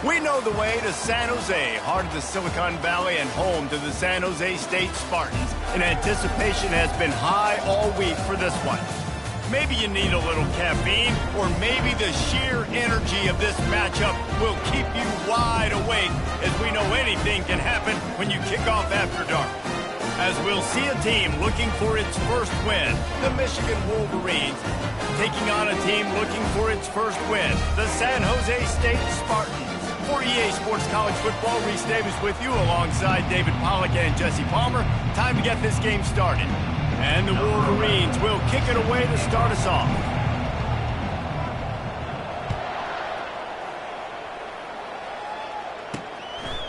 We know the way to San Jose, heart of the Silicon Valley and home to the San Jose State Spartans. And anticipation has been high all week for this one. Maybe you need a little caffeine, or maybe the sheer energy of this matchup will keep you wide awake, as we know anything can happen when you kick off after dark. As we'll see a team looking for its first win, the Michigan Wolverines, taking on a team looking for its first win, the San Jose State Spartans. For EA Sports College Football, Reese Davis with you alongside David Pollack and Jesse Palmer. Time to get this game started. And the Wolverines will kick it away to start us off.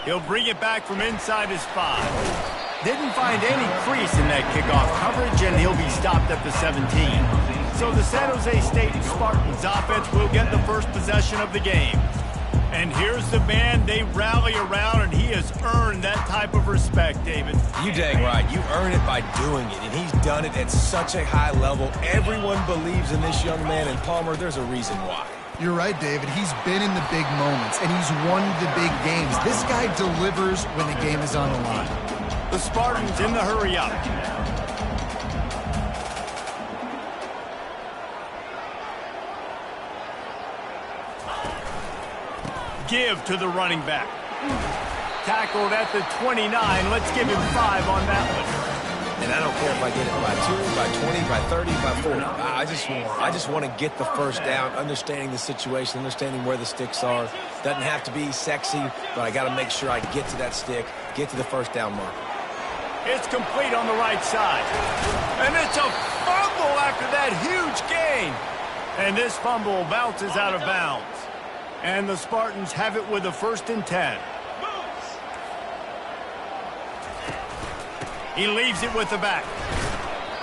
He'll bring it back from inside his 5. Didn't find any crease in that kickoff coverage, and he'll be stopped at the 17. So the San Jose State Spartans offense will get the first possession of the game. And here's the man they rally around, and he has earned that type of respect, David. You dang right. You earn it by doing it, and he's done it at such a high level. Everyone believes in this young man, and Palmer, there's a reason why. You're right, David. He's been in the big moments, and he's won the big games. This guy delivers when the game is on the line. The Spartans in the hurry up. Give to the running back. Tackled at the 29. Let's give him 5 on that one. And I don't care if I get it by 2, by 20, by 30, by 40. I just want to get the first down, understanding the situation, understanding where the sticks are. Doesn't have to be sexy, but I got to make sure I get to that stick, get to the first down mark. It's complete on the right side. And it's a fumble after that huge gain. And this fumble bounces out of bounds. And the Spartans have it with a 1st and 10. He leaves it with the back.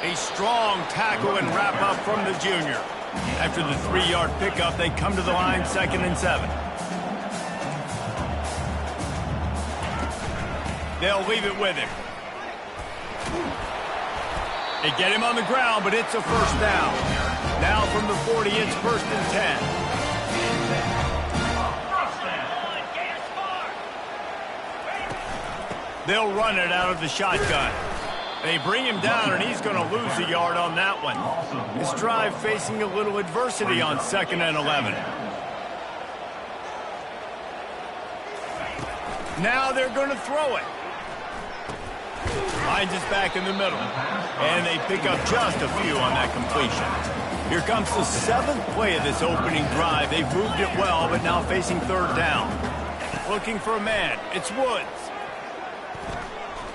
A strong tackle and wrap up from the junior. After the 3-yard pickup, they come to the line 2nd and 7. They'll leave it with him. They get him on the ground, but it's a 1st down. Now from the 40, it's 1st and 10. They'll run it out of the shotgun. They bring him down, and he's going to lose a yard on that one. His drive facing a little adversity on 2nd and 11. Now they're going to throw it. Finds us back in the middle. And they pick up just a few on that completion. Here comes the 7th play of this opening drive. They've moved it well, but now facing 3rd down. Looking for a man. It's Woods.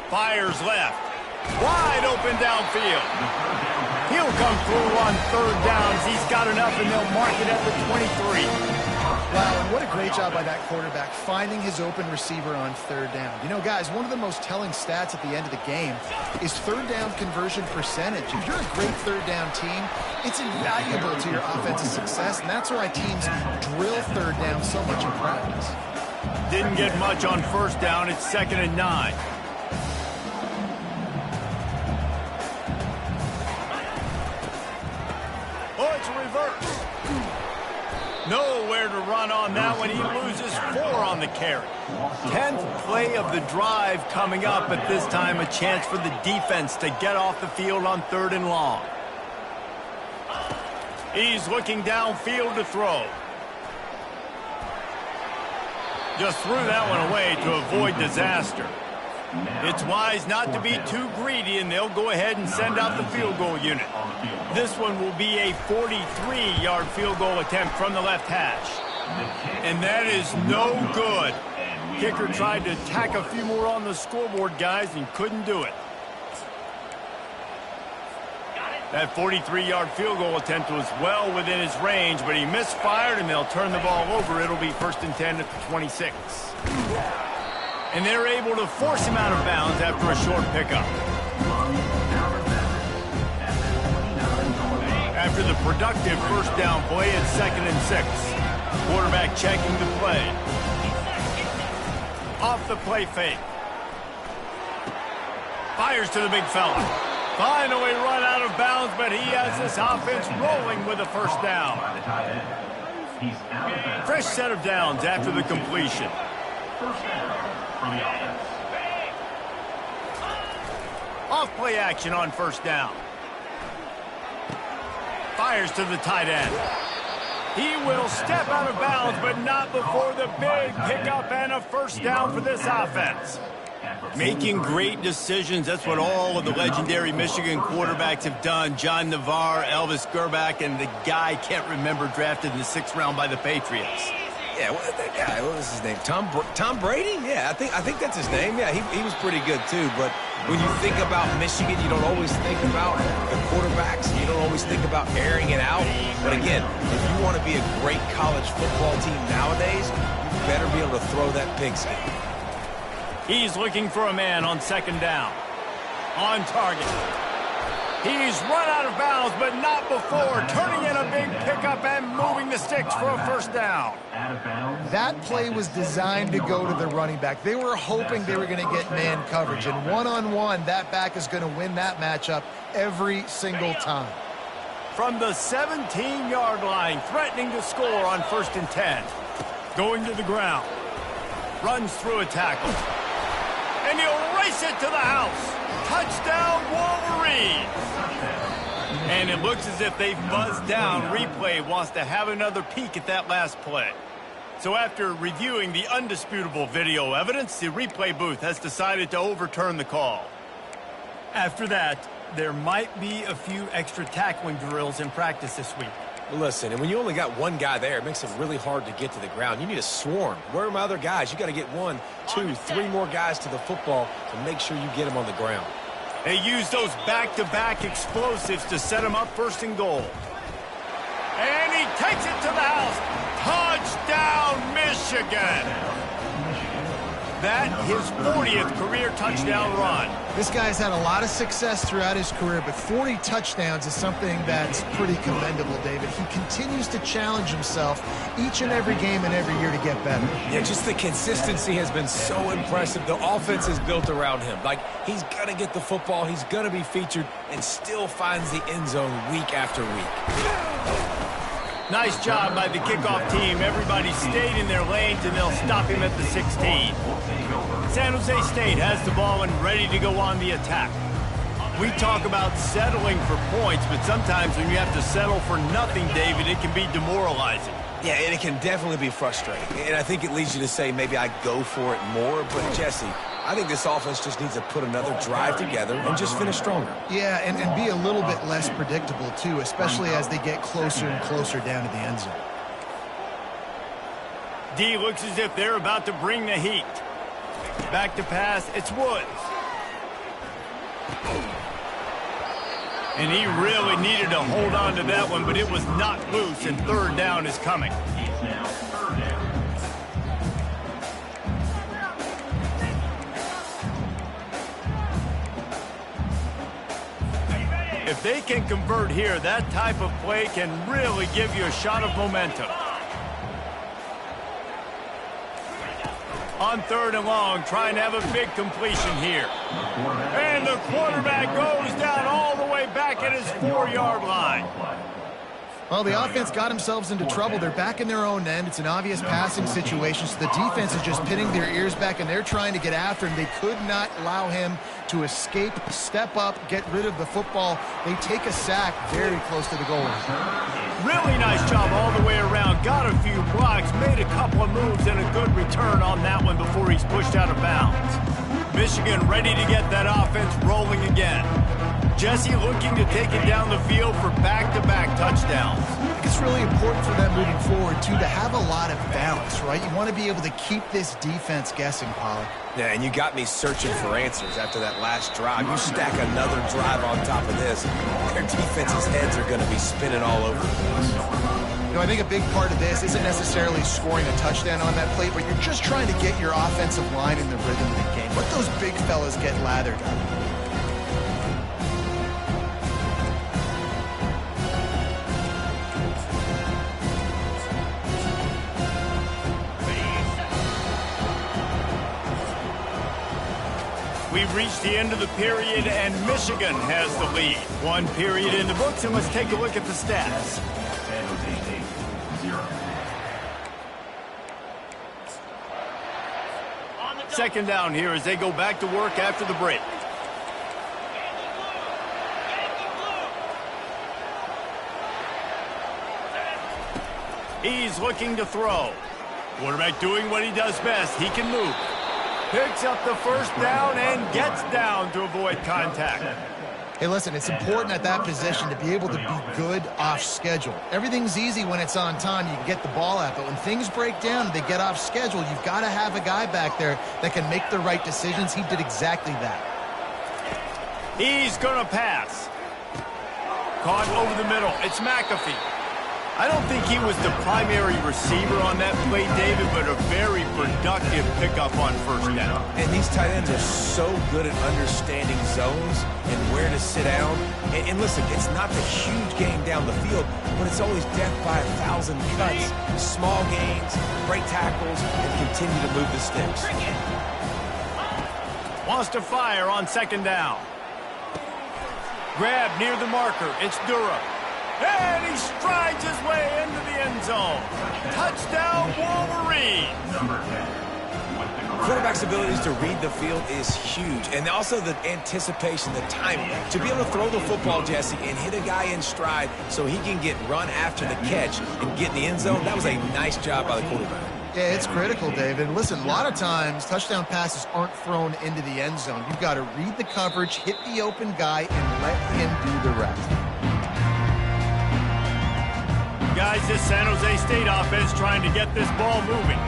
Fires left. Wide open downfield. He'll come through on 3rd downs. He's got enough, and they'll mark it at the 23. Wow, and what a great job by that quarterback finding his open receiver on 3rd down. You know, guys, one of the most telling stats at the end of the game is 3rd down conversion percentage. If you're a great 3rd down team, it's invaluable to your offensive success, and that's why teams drill 3rd down so much in practice. Didn't get much on 1st down. It's 2nd and 9. Oh, it's a reverse. Nowhere to run on that one. He loses 4 on the carry. 10th play of the drive coming up, but this time a chance for the defense to get off the field on 3rd and long. He's looking downfield to throw. Just threw that one away to avoid disaster. It's wise not to be too greedy, and they'll go ahead and send out the field goal unit. This one will be a 43-yard field goal attempt from the left hash. And that is no good. Kicker tried to tack a few more on the scoreboard, guys, and couldn't do it. That 43-yard field goal attempt was well within his range, but he misfired, and they'll turn the ball over. It'll be 1st and 10 at the 26. And they're able to force him out of bounds after a short pickup. After the productive 1st down play, it's 2nd and 6. Quarterback checking the play. Off the play fake. Fires to the big fella. Finally run out of bounds, but he has this offense rolling with a 1st down. Fresh set of downs after the completion. First down from the offense. Off play action on first down. Fires to the tight end. He will step out of bounds, but not before the big pickup and a first down for this offense. Making great decisions, that's what all of the legendary Michigan quarterbacks have done. John Navarre, Elvis Gerbach, and the guy I can't remember drafted in the 6th round by the Patriots. Yeah, that guy, what was his name? Tom Brady? Yeah, I think that's his name. Yeah, he was pretty good too. But when you think about Michigan, you don't always think about the quarterbacks. You don't always think about airing it out. But again, if you want to be a great college football team nowadays, you better be able to throw that pigskin. He's looking for a man on second down. On target. He's run out of bounds, but not before turning in a big pickup and moving the sticks for a first down. That play was designed to go to the running back. They were hoping they were going to get man coverage, and one-on-one, that back is going to win that matchup every single time. From the 17-yard line, threatening to score on 1st and 10. Going to the ground. Runs through a tackle. And he'll race it to the house. Touchdown, Wolverine! And it looks as if they've buzzed down. Replay wants to have another peek at that last play. So after reviewing the undisputable video evidence, the replay booth has decided to overturn the call. After that, there might be a few extra tackling drills in practice this week. Listen, and when you only got one guy there, it makes it really hard to get to the ground. You need a swarm. Where are my other guys? You got to get 1, 2, 3 more guys to the football to make sure you get them on the ground. They use those back-to-back explosives to set him up 1st and goal. And he takes it to the house. Touchdown, Michigan! That, his 40th career touchdown run. This guy's had a lot of success throughout his career, but 40 touchdowns is something that's pretty commendable, David. He continues to challenge himself each and every game and every year to get better. Yeah, just the consistency has been so impressive. The offense is built around him. Like, he's going to get the football, he's going to be featured, and still finds the end zone week after week. Nice job by the kickoff team. Everybody stayed in their lanes, and they'll stop him at the 16. San Jose State has the ball and ready to go on the attack. We talk about settling for points, but sometimes when you have to settle for nothing, David, it can be demoralizing. Yeah, and it can definitely be frustrating. And I think it leads you to say maybe I go for it more. But, Jesse, I think this offense just needs to put another drive together and just finish stronger. Yeah, and be a little bit less predictable, too, especially as they get closer and closer down to the end zone. D looks as if they're about to bring the heat. Back to pass, it's Woods. And he really needed to hold on to that one, but it was knocked loose, and 3rd down is coming. If they can convert here, that type of play can really give you a shot of momentum. On 3rd and long, trying to have a big completion here. And the quarterback goes down all the way back at his 4-yard line. Well, the offense got themselves into trouble. They're back in their own end. It's an obvious passing situation, so the defense is just pinning their ears back, and they're trying to get after him. They could not allow him to escape, step up, get rid of the football. They take a sack very close to the goal line. Really nice job all the way around. Got a few blocks, made a couple of moves, and a good return on that one before he's pushed out of bounds. Michigan ready to get that offense rolling again. Jesse looking to take it down the field for back-to-back touchdowns. I think it's really important for them moving forward, too, to have a lot of balance, right? You want to be able to keep this defense guessing, Pollard. Yeah, and you got me searching for answers after that last drive. You stack another drive on top of this, their defense's heads are going to be spinning all over the place. You know, I think a big part of this isn't necessarily scoring a touchdown on that play, but you're just trying to get your offensive line in the rhythm of the game. Let those big fellas get lathered up. We've reached the end of the period, and Michigan has the lead. 1 period in the books, and let's take a look at the stats. Second down here as they go back to work after the break. He's looking to throw. Quarterback doing what he does best. He can move. Picks up the first down and gets down to avoid contact. Hey, listen, it's important at that position to be able to be good off schedule. Everything's easy when it's on time. You can get the ball out. But when things break down and they get off schedule, you've got to have a guy back there that can make the right decisions. He did exactly that. He's going to pass. Caught over the middle. It's McAfee. I don't think he was the primary receiver on that play, David, but a very productive pickup on first down. And these tight ends are so good at understanding zones and where to sit down. And listen, it's not the huge game down the field, but it's always death by 1,000 cuts, small gains, break tackles, and continue to move the sticks. Wants to fire on second down. Grab near the marker. It's Dura. And he strides his way into the end zone. Touchdown, Wolverine. Quarterback's abilities to read the field is huge. And also the anticipation, the timing. To be able to throw the football, Jesse, and hit a guy in stride so he can get run after the catch and get in the end zone, that was a nice job by the quarterback. Yeah, it's critical, David. Listen, a lot of times touchdown passes aren't thrown into the end zone. You've got to read the coverage, hit the open guy, and let him do the rest. Guys, this San Jose State offense trying to get this ball moving.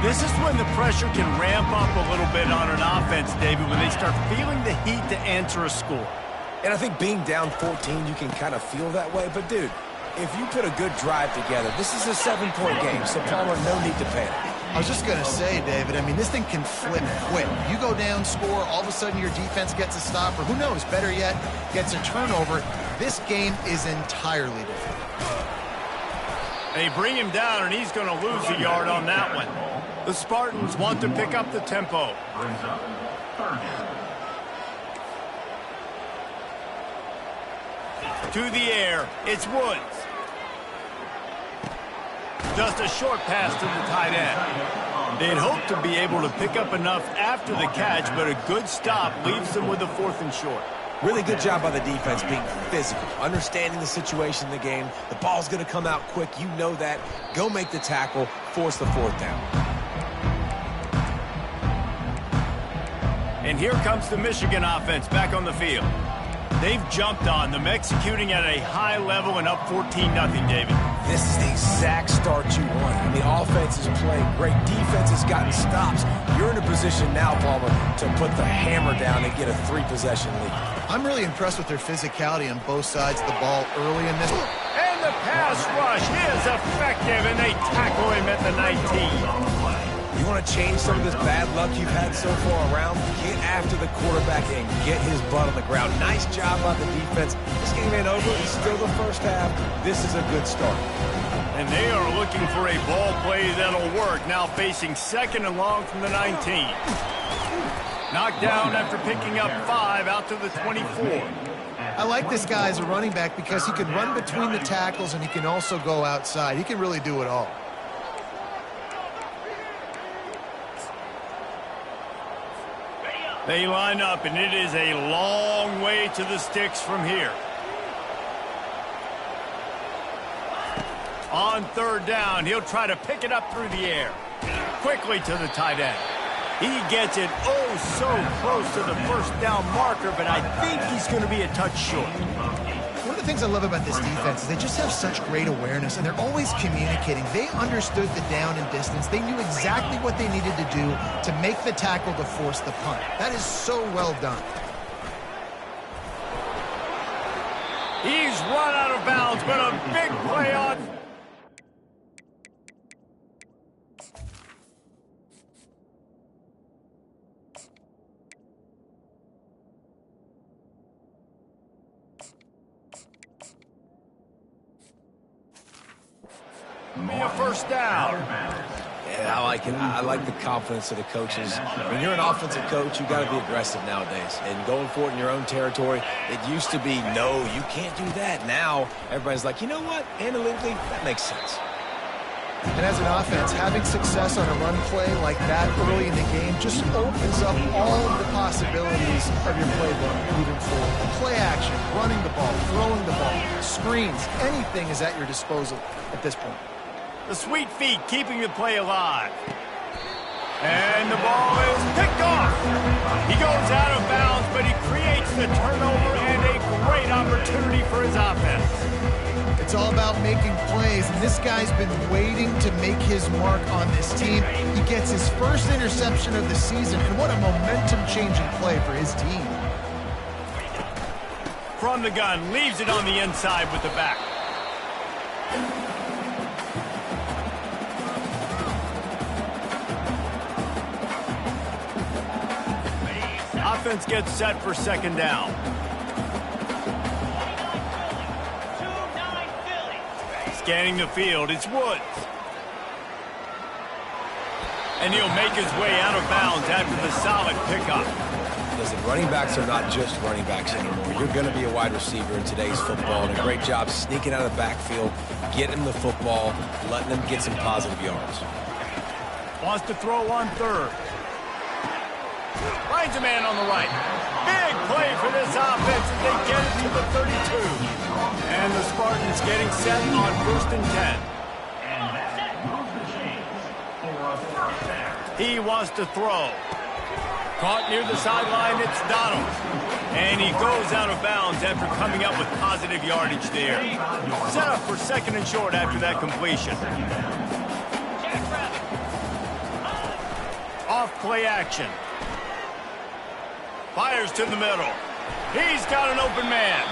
This is when the pressure can ramp up a little bit on an offense, David, when they start feeling the heat to answer a score. And I think being down 14, you can kind of feel that way. But, dude, if you put a good drive together, this is a 7-point game, so Palmer, no need to panic. I was just going to say, David, I mean, this thing can flip quick. You go down, score, all of a sudden your defense gets a stop, or who knows, better yet, gets a turnover. This game is entirely different. They bring him down, and he's going to lose a yard on that one. The Spartans want to pick up the tempo. Brings up third down. To the air, it's Woods. Just a short pass to the tight end. They'd hoped to be able to pick up enough after the catch, but a good stop leaves them with a 4th and short. Really good job by the defense being physical, understanding the situation in the game. The ball's going to come out quick. You know that. Go make the tackle, force the 4th down. And here comes the Michigan offense back on the field. They've jumped on them, executing at a high level and up 14-0, David. This is the exact start you want. I mean, offense is playing great. Defense has gotten stops. You're in a position now, Palmer, to put the hammer down and get a 3-possession lead. I'm really impressed with their physicality on both sides of the ball early in this. And the pass rush is effective, and they tackle him at the 19. You want to change some of this bad luck you've had so far around? Get after the quarterback and get his butt on the ground. Nice job by the defense. This game ain't over. It's still the first half. This is a good start. And they are looking for a ball play that'll work. Now facing 2nd and long from the 19. Knocked down after picking up 5 out to the 24. I like this guy as a running back because he can run between the tackles and he can also go outside. He can really do it all. They line up, and it is a long way to the sticks from here. On 3rd down, he'll try to pick it up through the air. Quickly to the tight end. He gets it oh so close to the 1st down marker, but I think he's going to be a touch short. One of the things I love about this defense is they just have such great awareness, and they're always communicating. They understood the down and distance. They knew exactly what they needed to do to make the tackle to force the punt. That is so well done. He's run out of bounds, but a big play on. Be a 1st down. Yeah, I like it. I like the confidence of the coaches. When you're an offensive coach, you got to be aggressive nowadays. And going for it in your own territory, it used to be, no, you can't do that. Now, everybody's like, you know what? Analytically, that makes sense. And as an offense, having success on a run play like that early in the game just opens up all of the possibilities of your playbook moving forward. Play action, running the ball, throwing the ball, screens, anything is at your disposal at this point. The sweet feet keeping the play alive. And the ball is picked off. He goes out of bounds, but he creates the turnover and a great opportunity for his offense. It's all about making plays, and this guy's been waiting to make his mark on this team. He gets his first interception of the season, and what a momentum-changing play for his team. From the gun, leaves it on the inside with the back. Offense gets set for second down. Scanning the field, it's Woods. And he'll make his way out of bounds after the solid pickup. Listen, running backs are not just running backs anymore. You're going to be a wide receiver in today's football, and a great job sneaking out of the backfield, getting him the football, letting them get some positive yards. Wants to throw on third. Finds a man on the right. Big play for this offense as they get it to the 32. And the Spartans getting set on 1st and 10. And that moves the chains for a first down. He wants to throw. Caught near the sideline, it's Donald. And he goes out of bounds after coming up with positive yardage there. Set up for 2nd and short after that completion. Off play action. Fires to the middle. He's got an open man.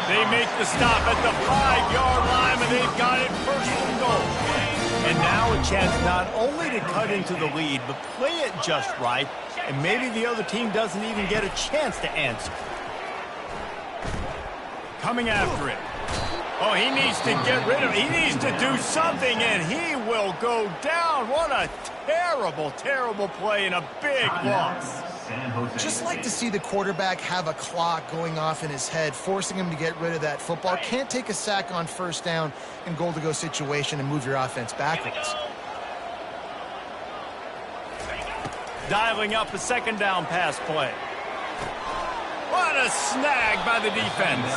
They make the stop at the 5-yard line, and they've got it 1st and goal. And now a chance not only to cut into the lead, but play it just right, and maybe the other team doesn't even get a chance to answer. Coming after it. Oh, he needs to get rid of it. He needs to do something, and he will go down. What a terrible, terrible play and a big loss. Just like to see the quarterback have a clock going off in his head, forcing him to get rid of that football. Can't take a sack on 1st down in goal-to-go situation and move your offense backwards. Dialing up a 2nd down pass play. What a snag by the defense.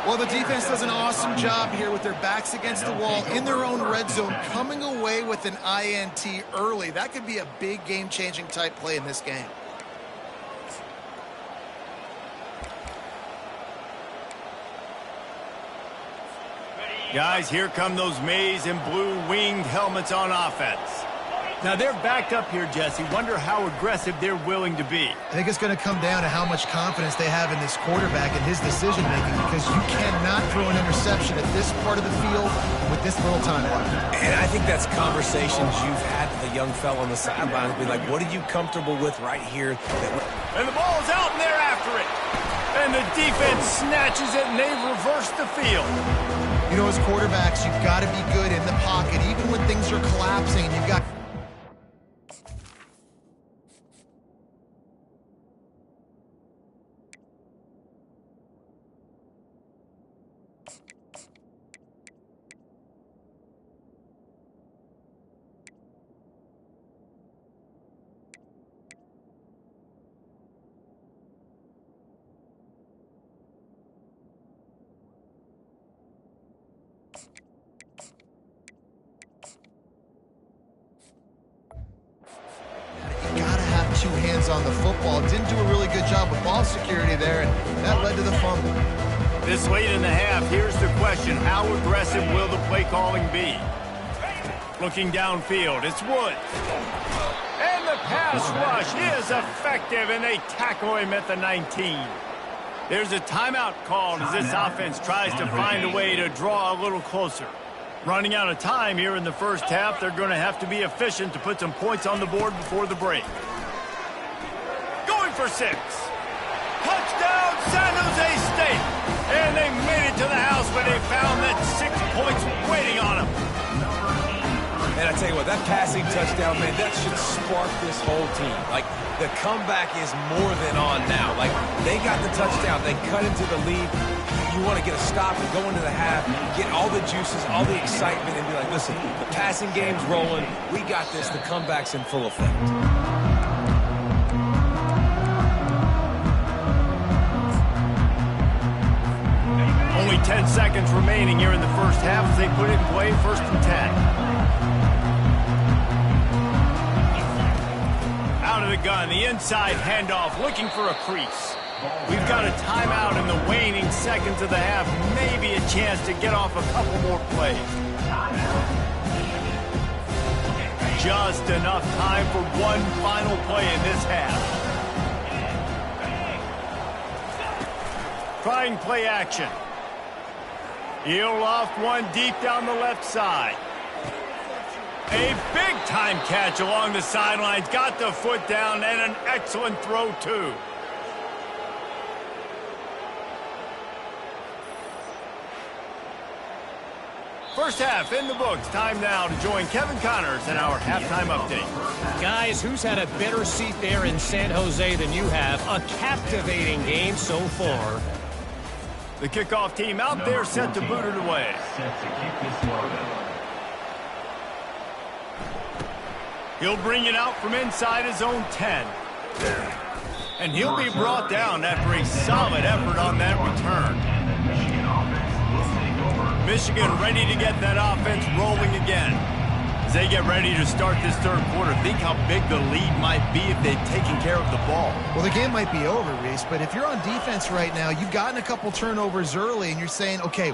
Well, the defense does an awesome job here with their backs against the wall in their own red zone, coming away with an INT early. That could be a big game-changing type play in this game. Guys, here come those maize and blue winged helmets on offense. Now, they're backed up here, Jesse. Wonder how aggressive they're willing to be. I think it's going to come down to how much confidence they have in this quarterback and his decision-making, because you cannot throw an interception at this part of the field with this little time left. And I think that's conversations you've had with the young fella on the sideline. Be like, what are you comfortable with right here? And the ball's out, and they're after it. And the defense snatches it, and they reverse the field. You know, as quarterbacks, you've got to be good in the pocket, even when things are collapsing. You've got... Two hands on the football. Didn't do a really good job with ball security there, and that led to the fumble. This late in the half, here's the question. How aggressive will the play calling be? Looking downfield, it's Woods. And the pass rush is effective, and they tackle him at the 19. There's a timeout called as this offense tries to find a way to draw a little closer. Running out of time here in the 1st half, they're going to have to be efficient to put some points on the board before the break. For 6. Touchdown, San Jose State. And they made it to the house when they found that 6 points waiting on them. And I tell you what, that passing touchdown, man, that should spark this whole team. Like, the comeback is more than on now. Like, they got the touchdown. They cut into the lead. You want to get a stop and go into the half, get all the juices, all the excitement, and be like, listen, the passing game's rolling. We got this. The comeback's in full effect. Only 10 seconds remaining here in the first half as they put it in play, 1st and 10. Out of the gun, the inside handoff, looking for a crease. We've got a timeout in the waning seconds of the half. Maybe a chance to get off a couple more plays. Just enough time for one final play in this half. Trying play action. He'll loft one deep down the left side. A big-time catch along the sidelines. Got the foot down and an excellent throw, too. First half in the books. Time now to join Kevin Connors in our halftime update. Guys, who's had a better seat there in San Jose than you have? A captivating game so far. The kickoff team out there set to boot it away. He'll bring it out from inside his own 10. And he'll be brought down after a solid effort on that return. Michigan ready to get that offense rolling again. As they get ready to start this third quarter, think how big the lead might be if they've taken care of the ball. Well, the game might be over, Reese, but if you're on defense right now, you've gotten a couple turnovers early, and you're saying, okay,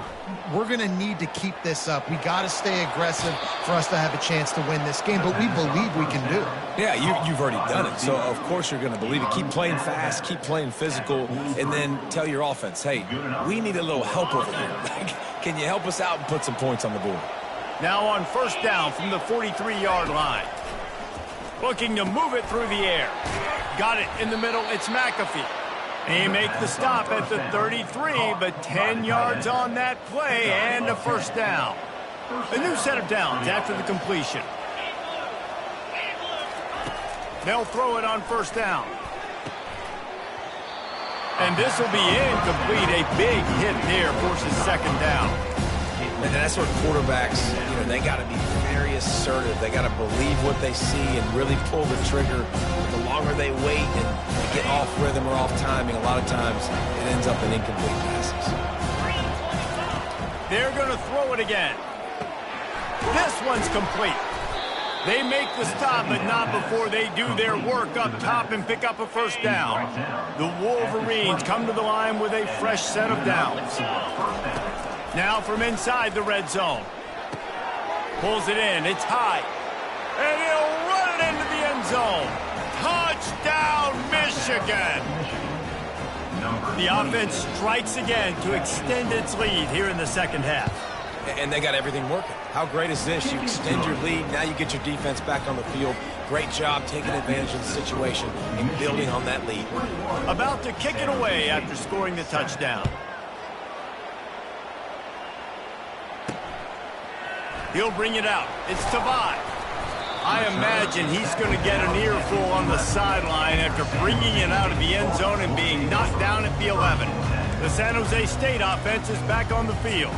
we're going to need to keep this up. We got to stay aggressive for us to have a chance to win this game, but we believe we can do it. Yeah, you've already done it, so of course you're going to believe it. Keep playing fast, keep playing physical, and then tell your offense, hey, we need a little help over here. Can you help us out and put some points on the board? Now on first down from the 43-yard line. Looking to move it through the air. Got it in the middle. It's McAfee. He makes the stop at the 33, but 10 yards on that play and a first down. A new set of downs after the completion. They'll throw it on first down. And this will be incomplete. A big hit there forces second down. And that's where quarterbacks, they got to be very assertive. They got to believe what they see and really pull the trigger. The longer they wait and get off rhythm or off timing, a lot of times it ends up in incomplete passes. They're going to throw it again. This one's complete. They make the stop, but not before they do their work up top and pick up a first down. The Wolverines come to the line with a fresh set of downs. Now from inside the red zone. Pulls it in. It's high. And he'll run it into the end zone. Touchdown, Michigan! The offense strikes again to extend its lead here in the second half. And they got everything working. How great is this? You extend your lead. Now you get your defense back on the field. Great job taking advantage of the situation and building on that lead. About to kick it away after scoring the touchdown. He'll bring it out. It's Tavai. I imagine he's going to get an earful on the sideline after bringing it out of the end zone and being knocked down at the 11. The San Jose State offense is back on the field.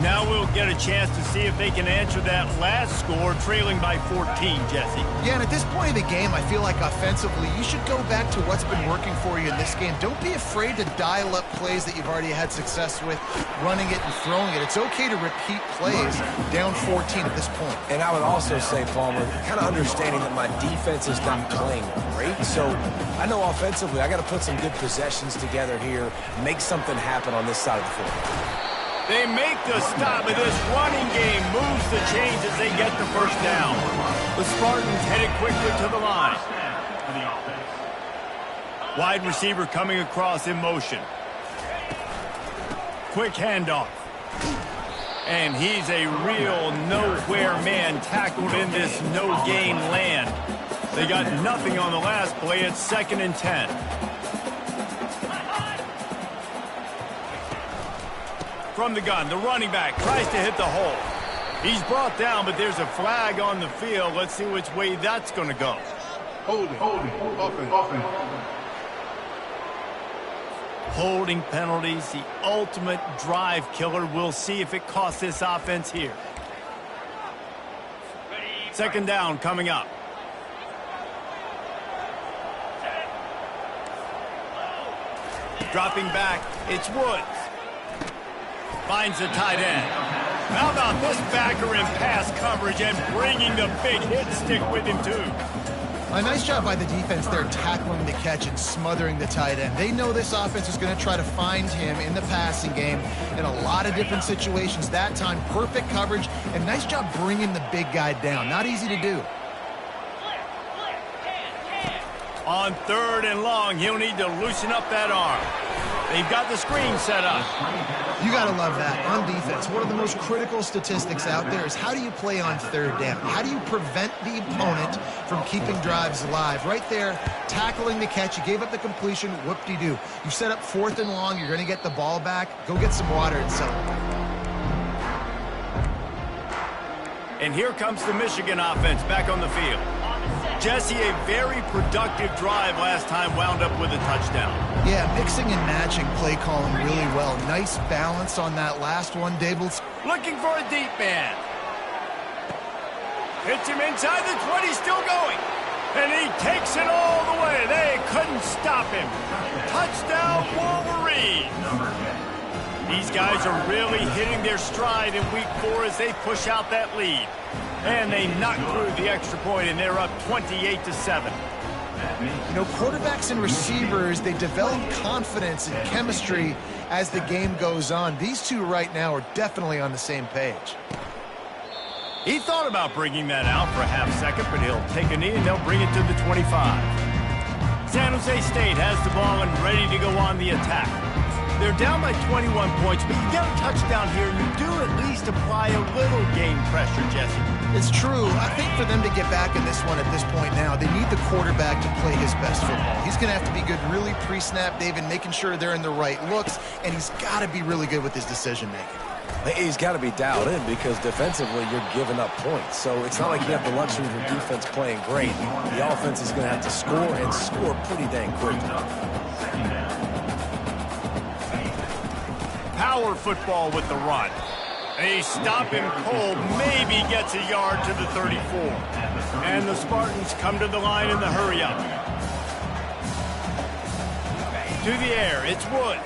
Now we'll get a chance to see if they can answer that last score, trailing by 14, Jesse. Yeah, and at this point of the game, I feel like offensively, you should go back to what's been working for you in this game. Don't be afraid to dial up plays that you've already had success with, running it and throwing it. It's okay to repeat plays down 14 at this point. And I would also say, Palmer, kind of understanding that my defense is not playing great. So I know offensively, I got to put some good possessions together here, make something happen on this side of the field. They make the stop, but this running game moves the chains as they get the first down. The Spartans headed quickly to the line. Wide receiver coming across in motion. Quick handoff. And he's a real nowhere man tackled in this no-gain land. They got nothing on the last play. It's 2nd and 10. From the gun, the running back tries to hit the hole. He's brought down, but there's a flag on the field. Let's see which way that's going to go. Holding, offense. Holding penalties, the ultimate drive killer. We'll see if it costs this offense here. Second down coming up. Dropping back, it's Woods. Finds the tight end. How about this backer in pass coverage and bringing the big hit stick with him too? A nice job by the defense there, tackling the catch and smothering the tight end. They know this offense is going to try to find him in the passing game in a lot of different situations. That time, perfect coverage, and nice job bringing the big guy down. Not easy to do. On third and long, he'll need to loosen up that arm. They've got the screen set up. You got to love that. On defense, one of the most critical statistics out there is how do you play on third down? How do you prevent the opponent from keeping drives alive? Right there, tackling the catch. You gave up the completion. Whoop-de-doo. You set up fourth and long. You're going to get the ball back. Go get some water and celebrate. And here comes the Michigan offense back on the field. Jesse, a very productive drive last time, wound up with a touchdown. Yeah, mixing and matching play calling really well. Nice balance on that last one, Dables. Looking for a deep man. Hits him inside the 20, still going. And he takes it all the way. They couldn't stop him. Touchdown, Wolverine. These guys are really hitting their stride in week 4 as they push out that lead. And they knock through the extra point, and they're up 28-7. You know, quarterbacks and receivers, they develop confidence and chemistry as the game goes on. These two right now are definitely on the same page. He thought about bringing that out for a half second, but he'll take a knee and they'll bring it to the 25. San Jose State has the ball and ready to go on the attack. They're down by 21 points, but you get a touchdown here, you do at least apply a little game pressure, Jesse. It's true. I think for them to get back in this one at this point now, they need the quarterback to play his best football. He's going to have to be good really pre-snap, David, making sure they're in the right looks, and he's got to be really good with his decision-making. He's got to be dialed in because defensively you're giving up points. So it's not like you have the luxury of your defense playing great. The offense is going to have to score and score pretty dang quick. Power football with the run. They stop him cold, maybe gets a yard to the 34. And the Spartans come to the line in the hurry-up. To the air, it's Woods.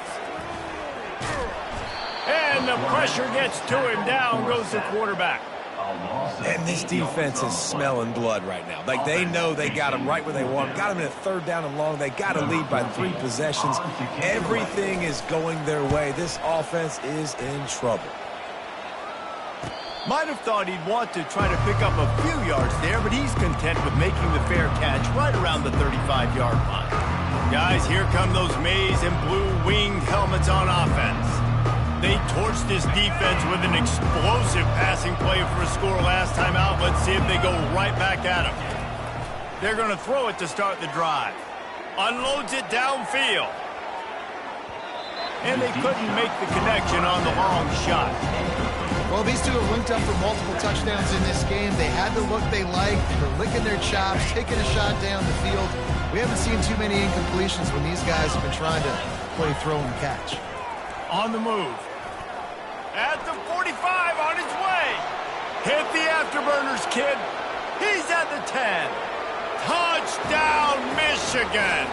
And the pressure gets to him. Down goes the quarterback. And this defense is smelling blood right now. Like, they know they got him right where they want him. Got him in a third down and long. They got to lead by 3 possessions. Everything is going their way. This offense is in trouble. Might have thought he'd want to try to pick up a few yards there, but he's content with making the fair catch right around the 35-yard line. Guys, here come those maize and blue winged helmets on offense. They torched this defense with an explosive passing play for a score last time out. Let's see if they go right back at him. They're going to throw it to start the drive. Unloads it downfield. And they couldn't make the connection on the long shot. Well, these two have linked up for multiple touchdowns in this game. They had the look they liked. They're licking their chops, taking a shot down the field. We haven't seen too many incompletions when these guys have been trying to play throw and catch. On the move. At the 45, on his way. Hit the afterburners, kid. He's at the 10. Touchdown, Michigan.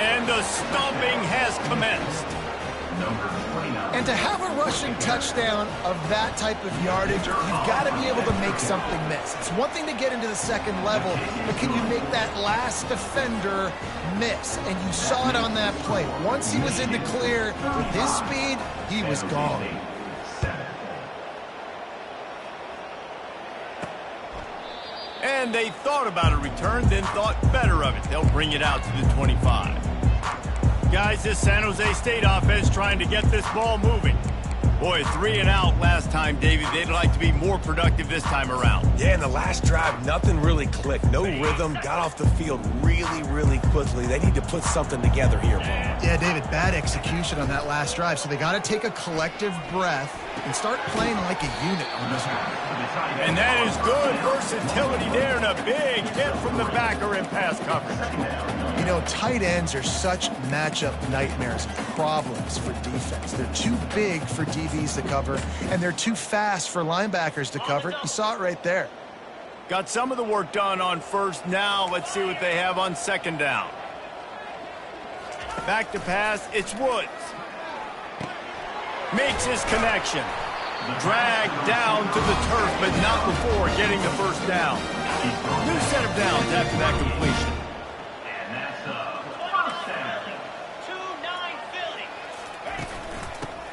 And the stomping has commenced. And to have a rushing touchdown of that type of yardage, you've got to be able to make something miss. It's one thing to get into the second level, but can you make that last defender miss? And you saw it on that play. Once he was in the clear, with his speed, he was gone. And they thought about a return, then thought better of it. They'll bring it out to the 25. Guys, this San Jose State offense trying to get this ball moving. Boy, 3 and out last time, Davey. They'd like to be more productive this time around. Yeah, in the last drive, nothing really clicked. No rhythm, got off the field really quickly. They need to put something together here, bro. Yeah, David, bad execution on that last drive, so they got to take a collective breath and start playing like a unit on this one. And that is good versatility there and a big hit from the backer in pass coverage. You know, tight ends are such matchup nightmares and problems for defense. They're too big for DBs to cover, and they're too fast for linebackers to cover. You saw it right there. Got some of the work done on first. Now let's see what they have on second down. Back to pass, it's Woods. Makes his connection. Dragged down to the turf, but not before getting the first down. New set of downs after that completion. And that's first down. 2-9 Philly.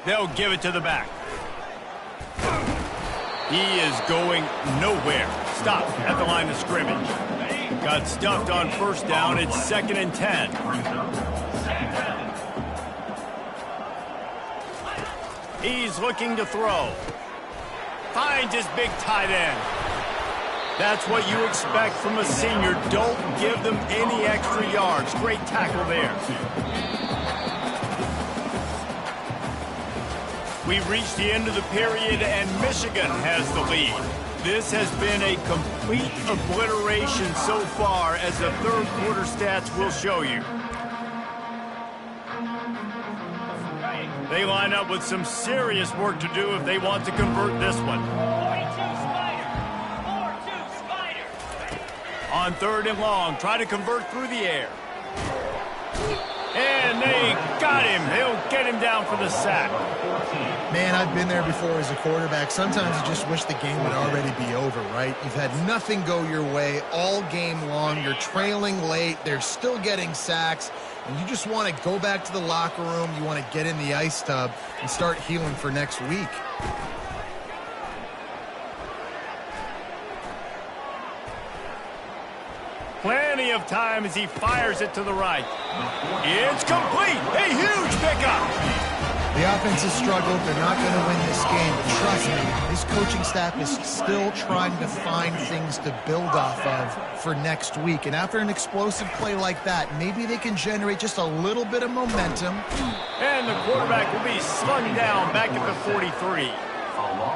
They'll give it to the back. He is going nowhere. Stop at the line of scrimmage. Got stuffed on first down. It's 2nd and 10. He's looking to throw. Finds his big tight end. That's what you expect from a senior. Don't give them any extra yards. Great tackle there. We've reached the end of the period, and Michigan has the lead. This has been a complete obliteration so far, as the third quarter stats will show you. They line up with some serious work to do if they want to convert this one. 42 Spider. 4-2 Spider. On 3rd and long, try to convert through the air. And they got him. They'll get him down for the sack. Man, I've been there before as a quarterback. Sometimes you just wish the game would already be over, right? You've had nothing go your way all game long. You're trailing late. They're still getting sacks. And you just want to go back to the locker room. You want to get in the ice tub and start healing for next week. Plenty of time as he fires it to the right. It's complete. A huge pickup. The offense has struggled. They're not going to win this game, but trust me, this coaching staff is still trying to find things to build off of for next week. And after an explosive play like that, maybe they can generate just a little bit of momentum. And the quarterback will be slung down back at the 43.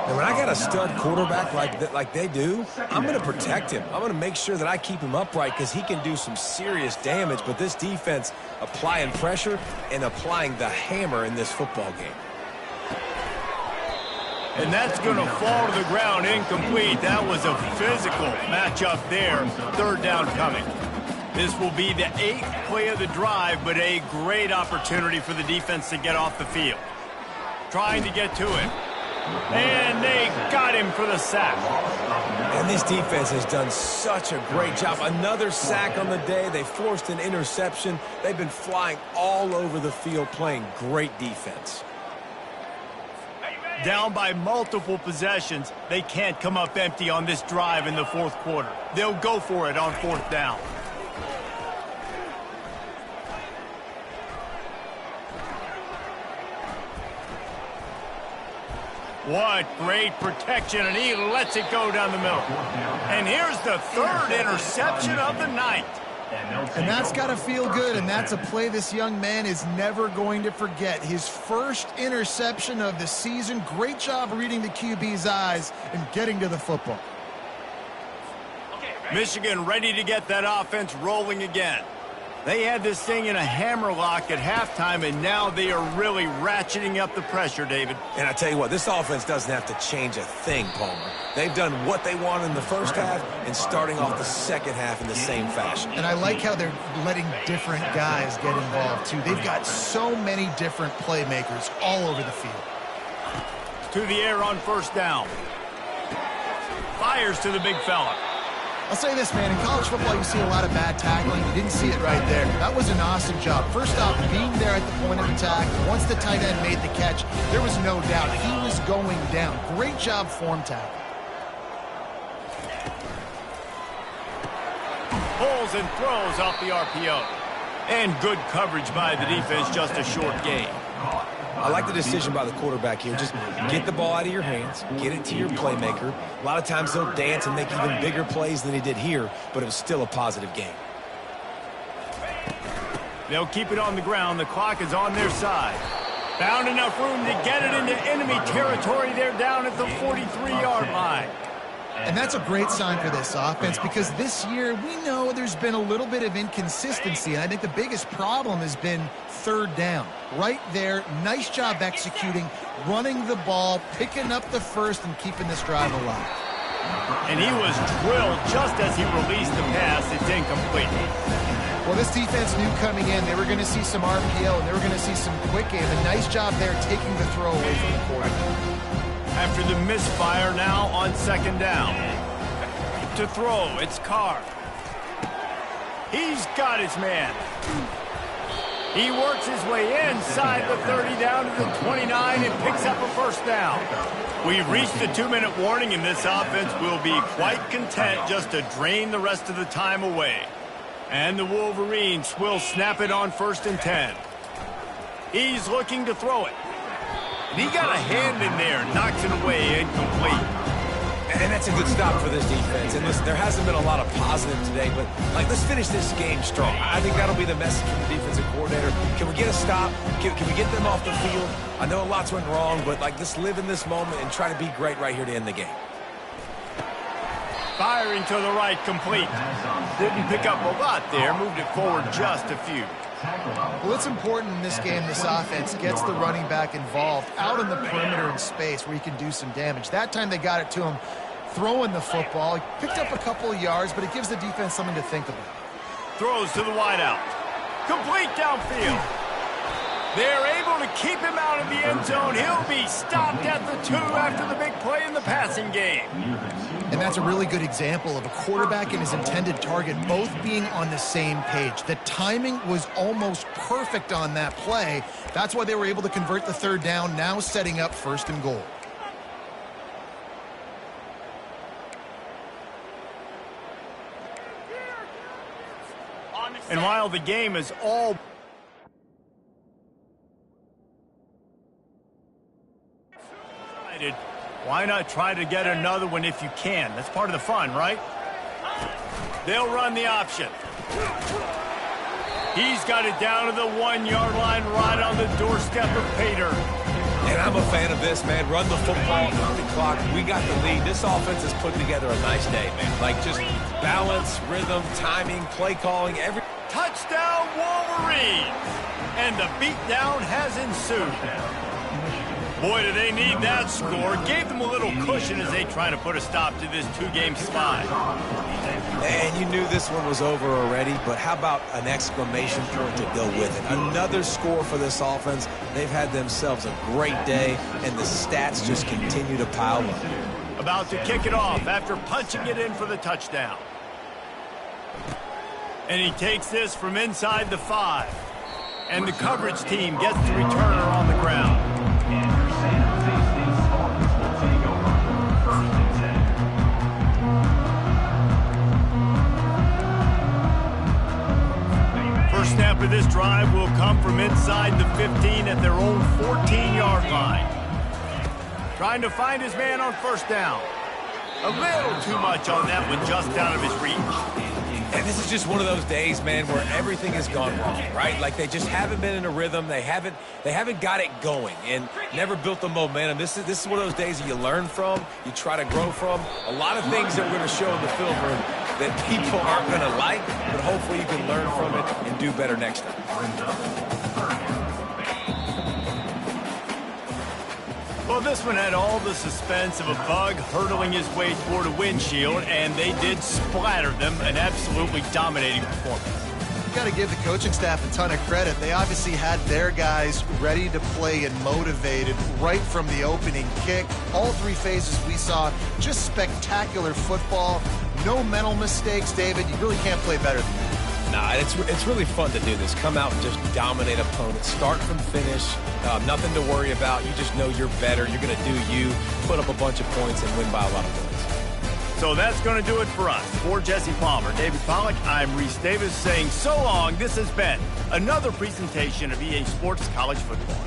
And when I got a stud quarterback like they do, I'm going to protect him. I'm going to make sure that I keep him upright because he can do some serious damage. But this defense applying pressure and applying the hammer in this football game. And that's going to fall to the ground incomplete. That was a physical matchup there. 3rd down coming. This will be the 8th play of the drive, but a great opportunity for the defense to get off the field. Trying to get to him. And they got him for the sack. And this defense has done such a great job. Another sack on the day. They forced an interception. They've been flying all over the field playing great defense. Down by multiple possessions, they can't come up empty on this drive in the 4th quarter. They'll go for it on 4th down. What great protection, and he lets it go down the middle. And here's the 3rd interception of the night. And that's got to feel good, and that's a play this young man is never going to forget. His first interception of the season. Great job reading the QB's eyes and getting to the football. Michigan ready to get that offense rolling again. They had this thing in a hammerlock at halftime, and now they are really ratcheting up the pressure, David. And I tell you what, this offense doesn't have to change a thing, Palmer. They've done what they want in the first half and starting off the second half in the same fashion. And I like how they're letting different guys get involved, too. They've got so many different playmakers all over the field. To the air on 1st down. Fires to the big fella. I'll say this, man, in college football you see a lot of bad tackling. You didn't see it right there. That was an awesome job. First off, being there at the point of attack. Once the tight end made the catch, there was no doubt he was going down. Great job form tackle. Pulls and throws off the RPO. And good coverage by the defense, just a short gain. I like the decision by the quarterback here. Just get the ball out of your hands, get it to your playmaker. A lot of times he'll dance and make even bigger plays than he did here, but it was still a positive game. They'll keep it on the ground. The clock is on their side. Found enough room to get it into enemy territory. They're down at the 43-yard line. And that's a great sign for this offense because this year we know there's been a little bit of inconsistency, and I think the biggest problem has been third down. Right there, nice job executing, running the ball, picking up the first, and keeping this drive alive. And he was drilled just as he released the pass. It's incomplete. Well, this defense knew coming in they were going to see some RPO and they were going to see some quick game. A nice job there taking the throw away from the quarterback. After the misfire, now on second down. To throw, it's Carr. He's got his man. He works his way inside the 30 down to the 29 and picks up a first down. We've reached the 2-minute warning, and this offense will be quite content just to drain the rest of the time away. And the Wolverines will snap it on 1st and 10. He's looking to throw it. And he got a hand in there, knocks it away, incomplete. And that's a good stop for this defense. And listen, there hasn't been a lot of positive today, but let's finish this game strong. I think that'll be the message from the defensive coordinator. Can we get a stop? Can we get them off the field? I know a lot's went wrong, but let's live in this moment and try to be great right here to end the game. Firing to the right, complete. Didn't pick up a lot there, moved it forward just a few. Well, it's important in this game this offense gets the running back involved out in the perimeter in space where he can do some damage. That time they got it to him throwing the football. He picked up a couple of yards, but it gives the defense something to think about. Throws to the wideout. Complete downfield. They're able to keep him out of the end zone. He'll be stopped at the 2 after the big play in the passing game. And that's a really good example of a quarterback and his intended target both being on the same page. The timing was almost perfect on that play. That's why they were able to convert the third down, now setting up 1st and goal. And while the game is all why not try to get another one if you can? That's part of the fun, right? They'll run the option. He's got it down to the 1-yard line right on the doorstep of Pater. And I'm a fan of this, man. Run the football, run the clock. We got the lead. This offense has put together a nice day, man. Just balance, rhythm, timing, play calling, every... Touchdown, Wolverines! And the beatdown has ensued. Boy, do they need that score. Gave them a little cushion as they try to put a stop to this 2-game slide. And you knew this one was over already, but how about an exclamation point to go with it? Another score for this offense. They've had themselves a great day, and the stats just continue to pile up. About to kick it off after punching it in for the touchdown. And he takes this from inside the 5. And the coverage team gets the returner on the ground. First snap of this drive will come from inside the 15 at their own 14-yard line. Trying to find his man on 1st down. A little too much on that one, just out of his reach. And this is just one of those days, man, where everything has gone wrong, right? They just haven't been in a rhythm. They haven't got it going and never built the momentum. This is one of those days that you learn from, you try to grow from. A lot of things that we're going to show in the film room that people aren't going to like, but hopefully you can learn from it and do better next time. Well, this one had all the suspense of a bug hurtling his way toward a windshield, and they did splatter them, an absolutely dominating performance. Got to give the coaching staff a ton of credit. They obviously had their guys ready to play and motivated right from the opening kick. All 3 phases we saw, just spectacular football. No mental mistakes, David. You really can't play better than that. Nah, it's really fun to do this. Come out and just dominate opponents. Start from finish. Nothing to worry about. You just know you're better. You're going to do you. Put up a bunch of points and win by a lot of points. So that's going to do it for us. For Jesse Palmer, David Pollack, I'm Reese Davis saying so long. This has been another presentation of EA Sports College Football.